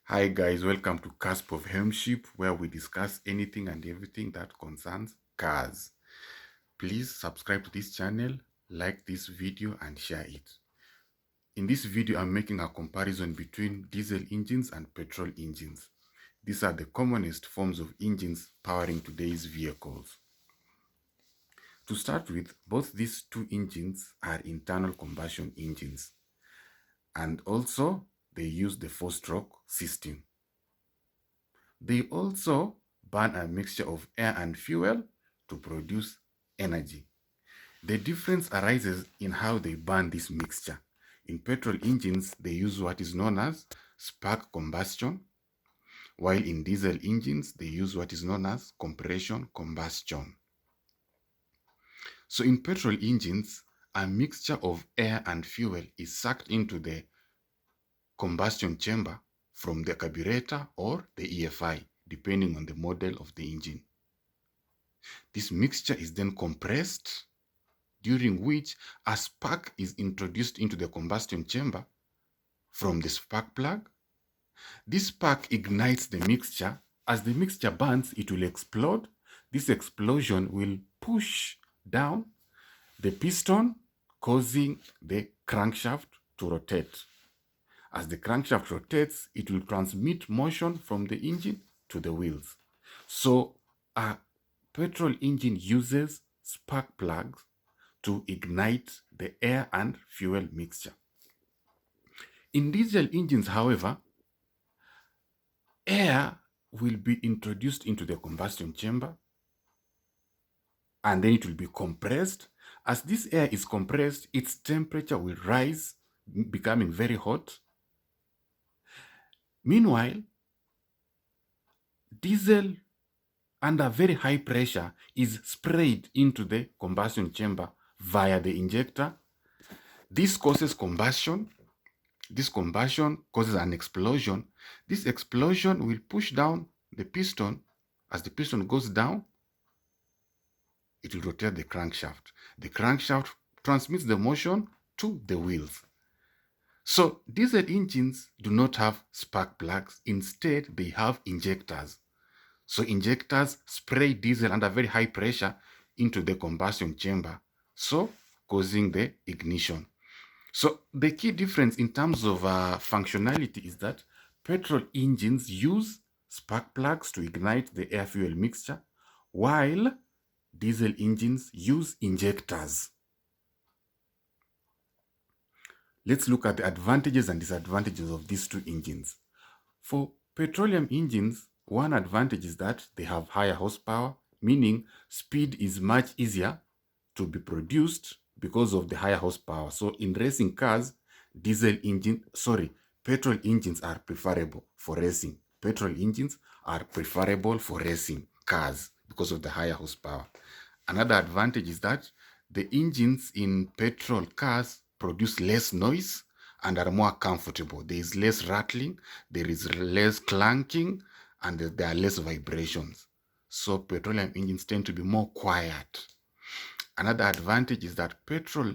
Hi guys, welcome to Cusp of Helmship, where we discuss anything and everything that concerns cars. Please subscribe to this channel, like this video and share it. In this video, I'm making a comparison between diesel engines and petrol engines. These are the commonest forms of engines powering today's vehicles. To start with, both these two engines are internal combustion engines, and also they use the four-stroke system. They also burn a mixture of air and fuel to produce energy. The difference arises in how they burn this mixture. In petrol engines, they use what is known as spark combustion, while in diesel engines, they use what is known as compression combustion. So in petrol engines, a mixture of air and fuel is sucked into the combustion chamber from the carburetor or the EFI, depending on the model of the engine. This mixture is then compressed, during which a spark is introduced into the combustion chamber from the spark plug. This spark ignites the mixture. As the mixture burns, it will explode. This explosion will push down the piston, causing the crankshaft to rotate. As the crankshaft rotates, it will transmit motion from the engine to the wheels. So a petrol engine uses spark plugs to ignite the air and fuel mixture. In diesel engines, however, air will be introduced into the combustion chamber and then it will be compressed. As this air is compressed, its temperature will rise, becoming very hot. Meanwhile, diesel under very high pressure is sprayed into the combustion chamber via the injector. This causes combustion. This combustion causes an explosion. This explosion will push down the piston. As the piston goes down, it will rotate the crankshaft. The crankshaft transmits the motion to the wheels. So diesel engines do not have spark plugs. Instead, they have injectors. So injectors spray diesel under very high pressure into the combustion chamber, so causing the ignition. So the key difference in terms of functionality is that petrol engines use spark plugs to ignite the air-fuel mixture, while diesel engines use injectors. Let's look at the advantages and disadvantages of these two engines. For petroleum engines, one advantage is that they have higher horsepower, meaning speed is much easier to be produced because of the higher horsepower. So in racing cars, petrol engines are preferable for racing. Petrol engines are preferable for racing cars because of the higher horsepower. Another advantage is that the engines in petrol cars produce less noise and are more comfortable. There is less rattling, there is less clanking, and there are less vibrations. So petroleum engines tend to be more quiet. Another advantage is that petrol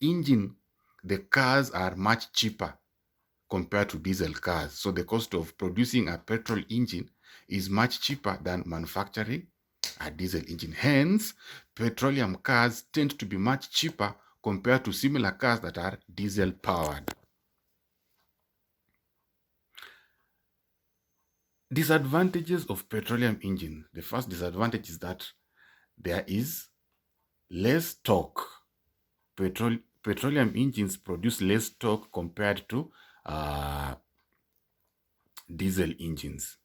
engine, the cars are much cheaper compared to diesel cars. So the cost of producing a petrol engine is much cheaper than manufacturing a diesel engine. Hence, petroleum cars tend to be much cheaper compared to similar cars that are diesel powered. Disadvantages of petroleum engine. The first disadvantage is that there is less torque. Petroleum engines produce less torque compared to diesel engines.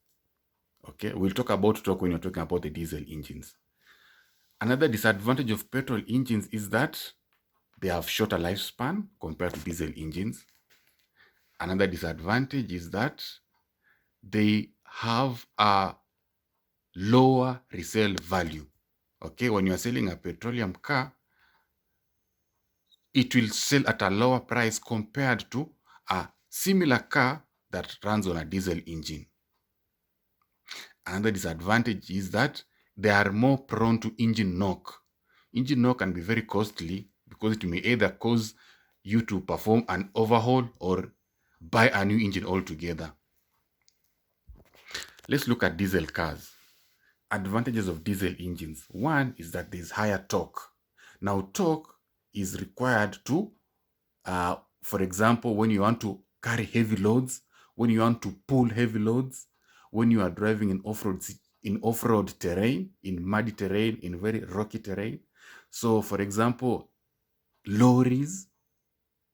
Okay, we'll talk about torque when you're talking about the diesel engines. Another disadvantage of petrol engines is that they have shorter lifespan compared to diesel engines. Another disadvantage is that they have a lower resale value. Okay, when you're selling a petroleum car, it will sell at a lower price compared to a similar car that runs on a diesel engine. Another disadvantage is that they are more prone to engine knock. Engine knock can be very costly because it may either cause you to perform an overhaul or buy a new engine altogether. Let's look at diesel cars. Advantages of diesel engines. One is that there's higher torque. Now, torque is required to, for example, when you want to carry heavy loads, when you want to pull heavy loads, when you are driving in off-road terrain, in muddy terrain, in very rocky terrain. So, for example, lorries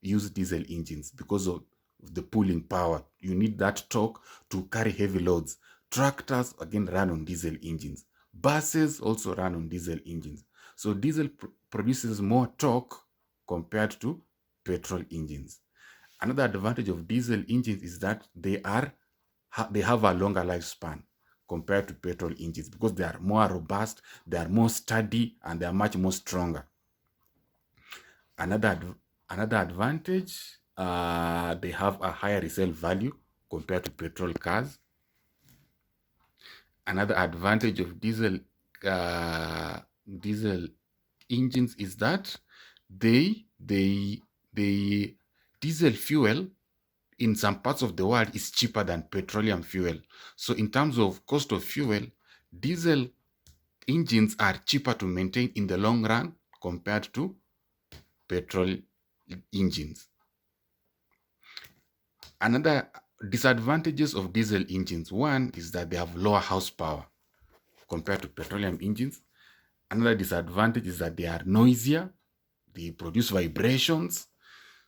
use diesel engines because of the pulling power. You need that torque to carry heavy loads. Tractors, again, run on diesel engines. Buses also run on diesel engines. So diesel produces more torque compared to petrol engines. Another advantage of diesel engines is that they have a longer lifespan compared to petrol engines because they are more robust, they are more sturdy, and they are much more stronger. Another advantage, they have a higher resale value compared to petrol cars. Another advantage of diesel engines is that the diesel fuel in some parts of the world is cheaper than petroleum fuel. So in terms of cost of fuel, diesel engines are cheaper to maintain in the long run compared to petrol engines. Another disadvantages of diesel engines. One is that they have lower horsepower compared to petroleum engines. Another disadvantage is that they are noisier. They produce vibrations.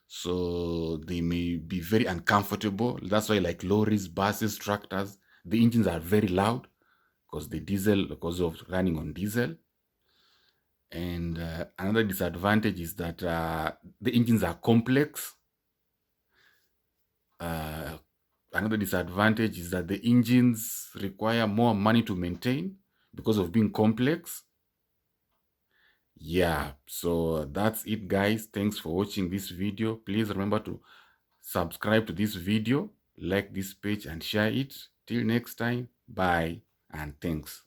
So they may be very uncomfortable. That's why like lorries, buses, tractors, the engines are very loud because of running on diesel. And another disadvantage is that the engines are complex. Another disadvantage is that the engines require more money to maintain because of being complex. Yeah, so that's it, guys. Thanks for watching this video. Please remember to subscribe to this video, like this page, and share it. Till next time, bye and thanks.